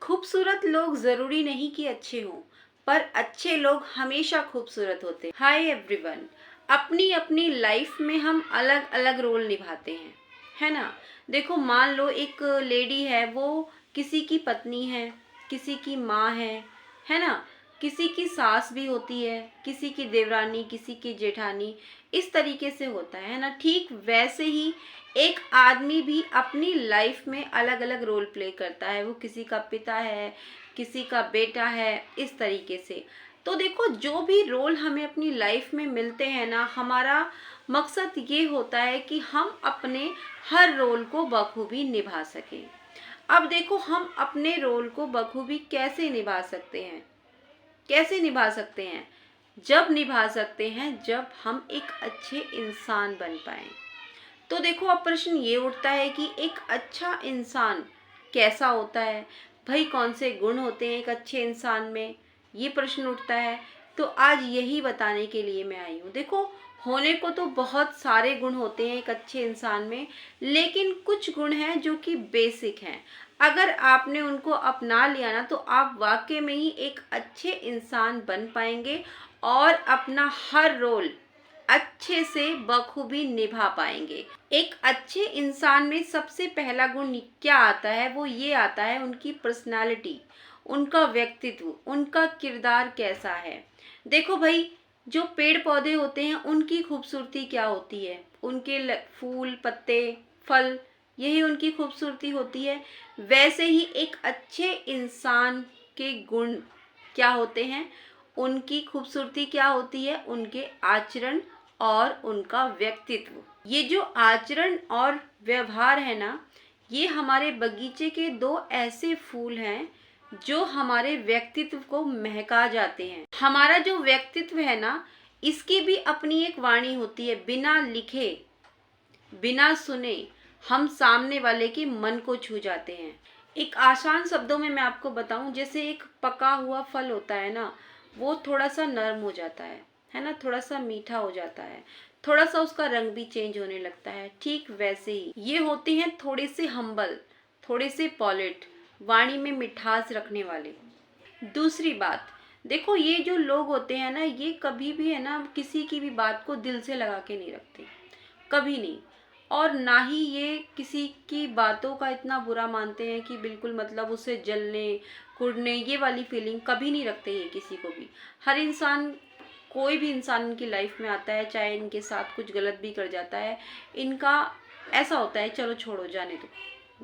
खूबसूरत लोग जरूरी नहीं कि अच्छे हों, पर अच्छे लोग हमेशा खूबसूरत होते हैं। हाय एवरीवन, अपनी अपनी लाइफ में हम अलग अलग रोल निभाते हैं, है ना। देखो, मान लो एक लेडी है, वो किसी की पत्नी है, किसी की माँ है ना, किसी की सास भी होती है, किसी की देवरानी, किसी की जेठानी, इस तरीके से होता है ना। ठीक वैसे ही एक आदमी भी अपनी लाइफ में अलग अलग रोल प्ले करता है। वो किसी का पिता है, किसी का बेटा है, इस तरीके से। तो देखो, जो भी रोल हमें अपनी लाइफ में मिलते हैं ना, हमारा मकसद ये होता है कि हम अपने हर रोल को बखूबी निभा सकें। अब देखो, हम अपने रोल को बखूबी कैसे निभा सकते हैं, कैसे निभा सकते हैं? जब निभा सकते हैं जब हम एक अच्छे इंसान बन पाएं। तो देखो, अब प्रश्न ये उठता है कि एक अच्छा इंसान कैसा होता है भाई, कौन से गुण होते हैं एक अच्छे इंसान में, ये प्रश्न उठता है। तो आज यही बताने के लिए मैं आई हूँ। देखो, होने को तो बहुत सारे गुण होते हैं एक अच्छे इंसान में, लेकिन कुछ गुण हैं जो कि बेसिक हैं। अगर आपने उनको अपना लिया ना, तो आप वाकई में ही एक अच्छे इंसान बन पाएंगे और अपना हर रोल अच्छे से बखूबी निभा पाएंगे। एक अच्छे इंसान में सबसे पहला गुण क्या आता है? वो ये आता है उनकी पर्सनालिटी, उनका व्यक्तित्व, उनका किरदार कैसा है। देखो भाई, जो पेड़ पौधे होते हैं उनकी खूबसूरती क्या होती है? उनके फूल, पत्ते, फल, यही उनकी खूबसूरती होती है। वैसे ही एक अच्छे इंसान के गुण क्या होते हैं, उनकी खूबसूरती क्या होती है? उनके आचरण और उनका व्यक्तित्व। ये जो आचरण और व्यवहार है ना, ये हमारे बगीचे के दो ऐसे फूल हैं जो हमारे व्यक्तित्व को महका जाते हैं। हमारा जो व्यक्तित्व है ना, इसकी भी अपनी एक वाणी होती है। बिना लिखे, बिना सुने हम सामने वाले के मन को छू जाते हैं। एक आसान शब्दों में मैं आपको बताऊं, जैसे एक पका हुआ फल होता है ना, वो थोड़ा सा नरम हो जाता है ना, थोड़ा सा मीठा हो जाता है, थोड़ा सा उसका रंग भी चेंज होने लगता है। ठीक वैसे ही ये होते हैं थोड़े से हम्बल, थोड़े से पॉलिट, वाणी में मिठास रखने वाले। दूसरी बात, देखो, ये जो लोग होते हैं ना, ये कभी भी है ना किसी की भी बात को दिल से लगा के नहीं रखते, कभी नहीं। और ना ही ये किसी की बातों का इतना बुरा मानते हैं कि बिल्कुल मतलब उससे जलने कुड़ने, ये वाली फीलिंग कभी नहीं रखते ये किसी को भी। हर इंसान, कोई भी इंसान इनकी लाइफ में आता है, चाहे इनके साथ कुछ गलत भी कर जाता है, इनका ऐसा होता है चलो छोड़ो, जाने दो,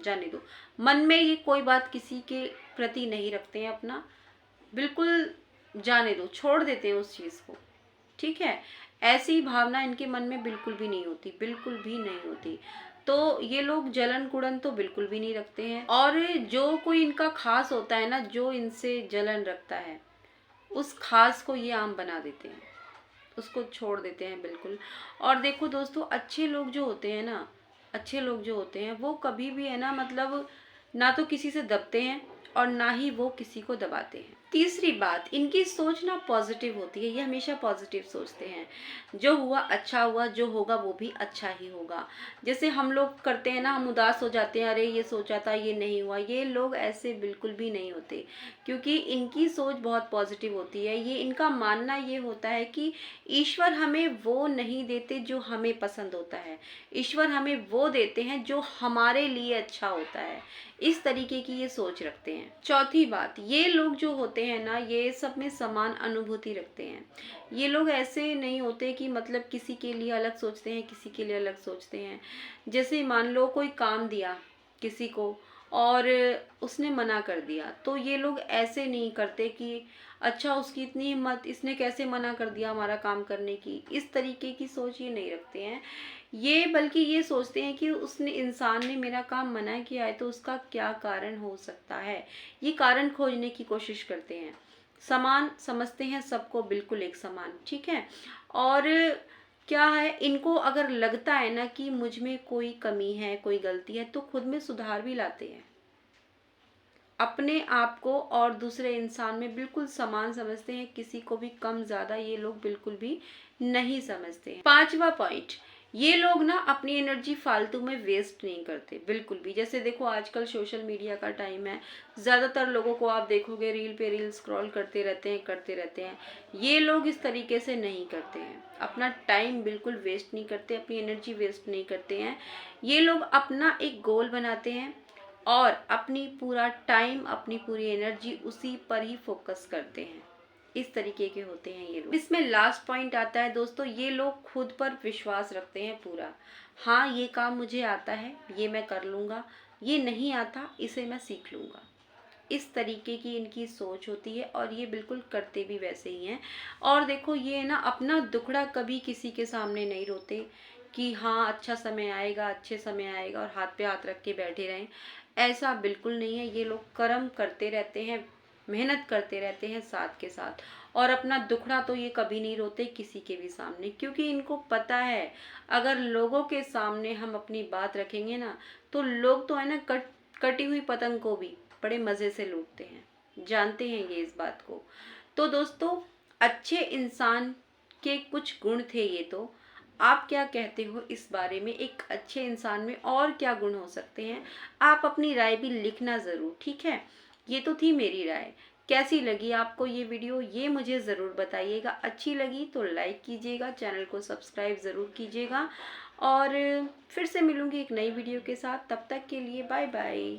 जाने दो। मन में ये कोई बात किसी के प्रति नहीं रखते हैं अपना, बिल्कुल जाने दो, छोड़ देते हैं उस चीज़ को। ठीक है, ऐसी भावना इनके मन में बिल्कुल भी नहीं होती, बिल्कुल भी नहीं होती। तो ये लोग जलन कुड़न तो बिल्कुल भी नहीं रखते हैं। और जो कोई इनका खास होता है ना, जो इनसे जलन रखता है, उस खास को ये आम बना देते हैं, उसको छोड़ देते हैं बिल्कुल। और देखो दोस्तों, अच्छे लोग जो होते हैं ना, अच्छे लोग जो होते हैं वो कभी भी है ना, मतलब ना तो किसी से दबते हैं और ना ही वो किसी को दबाते हैं। तीसरी बात, इनकी सोच ना पॉजिटिव होती है। ये हमेशा पॉजिटिव सोचते हैं। जो हुआ अच्छा हुआ, जो होगा वो भी अच्छा ही होगा। जैसे हम लोग करते हैं ना, हम उदास हो जाते हैं, अरे ये सोचा था ये नहीं हुआ। ये लोग ऐसे बिल्कुल भी नहीं होते, क्योंकि इनकी सोच बहुत पॉजिटिव होती है। ये इनका मानना ये होता है कि ईश्वर हमें वो नहीं देते जो हमें पसंद होता है, ईश्वर हमें वो देते हैं जो हमारे लिए अच्छा होता है। इस तरीके की ये सोच रखते हैं। चौथी बात, ये लोग जो होते हैं ना, ये सब में समान अनुभूति रखते हैं। ये लोग ऐसे नहीं होते कि मतलब किसी के लिए अलग सोचते हैं, किसी के लिए अलग सोचते हैं। जैसे मान लो कोई काम दिया किसी को और उसने मना कर दिया, तो ये लोग ऐसे नहीं करते कि अच्छा उसकी इतनी हिम्मत, इसने कैसे मना कर दिया हमारा काम करने की। इस तरीके की सोच ये नहीं रखते हैं। ये बल्कि ये सोचते हैं कि उसने, इंसान ने मेरा काम मना किया है तो उसका क्या कारण हो सकता है। ये कारण खोजने की कोशिश करते हैं। समान समझते हैं सबको, बिल्कुल एक समान। ठीक है। और क्या है, इनको अगर लगता है ना कि मुझ में कोई कमी है, कोई गलती है, तो खुद में सुधार भी लाते हैं। अपने आप को और दूसरे इंसान में बिल्कुल समान समझते हैं, किसी को भी कम ज्यादा ये लोग बिल्कुल भी नहीं समझते हैं। पांचवा पॉइंट, ये लोग ना अपनी एनर्जी फालतू में वेस्ट नहीं करते बिल्कुल भी। जैसे देखो आजकल सोशल मीडिया का टाइम है, ज़्यादातर लोगों को आप देखोगे रील पे रील स्क्रॉल करते रहते हैं। ये लोग इस तरीके से नहीं करते हैं, अपना टाइम बिल्कुल वेस्ट नहीं करते, अपनी एनर्जी वेस्ट नहीं करते हैं। ये लोग अपना एक गोल बनाते हैं और अपनी पूरा टाइम, अपनी पूरी एनर्जी उसी पर ही फोकस करते हैं। इस तरीके के होते हैं ये लोग। इसमें लास्ट पॉइंट आता है दोस्तों, ये लोग खुद पर विश्वास रखते हैं पूरा। हाँ, ये काम मुझे आता है, ये मैं कर लूँगा, ये नहीं आता, इसे मैं सीख लूँगा। इस तरीके की इनकी सोच होती है और ये बिल्कुल करते भी वैसे ही हैं। और देखो ये ना अपना दुखड़ा कभी किसी के सामने नहीं रोते कि हाँ अच्छा समय आएगा, अच्छे समय आएगा, और हाथ पे हाथ रख के बैठे रहें। ऐसा बिल्कुल नहीं है। ये लोग कर्म करते रहते हैं, मेहनत करते रहते हैं साथ के साथ, और अपना दुखड़ा तो ये कभी नहीं रोते किसी के भी सामने, क्योंकि इनको पता है अगर लोगों के सामने हम अपनी बात रखेंगे ना, तो लोग तो है ना कटी हुई पतंग को भी बड़े मज़े से लूटते हैं, जानते हैं ये इस बात को। तो दोस्तों, अच्छे इंसान के कुछ गुण थे ये। तो आप क्या कहते हो इस बारे में, एक अच्छे इंसान में और क्या गुण हो सकते हैं? आप अपनी राय भी लिखना ज़रूर, ठीक है। ये तो थी मेरी राय। कैसी लगी आपको ये वीडियो, ये मुझे ज़रूर बताइएगा। अच्छी लगी तो लाइक कीजिएगा, चैनल को सब्सक्राइब ज़रूर कीजिएगा, और फिर से मिलूँगी एक नई वीडियो के साथ। तब तक के लिए बाय बाय।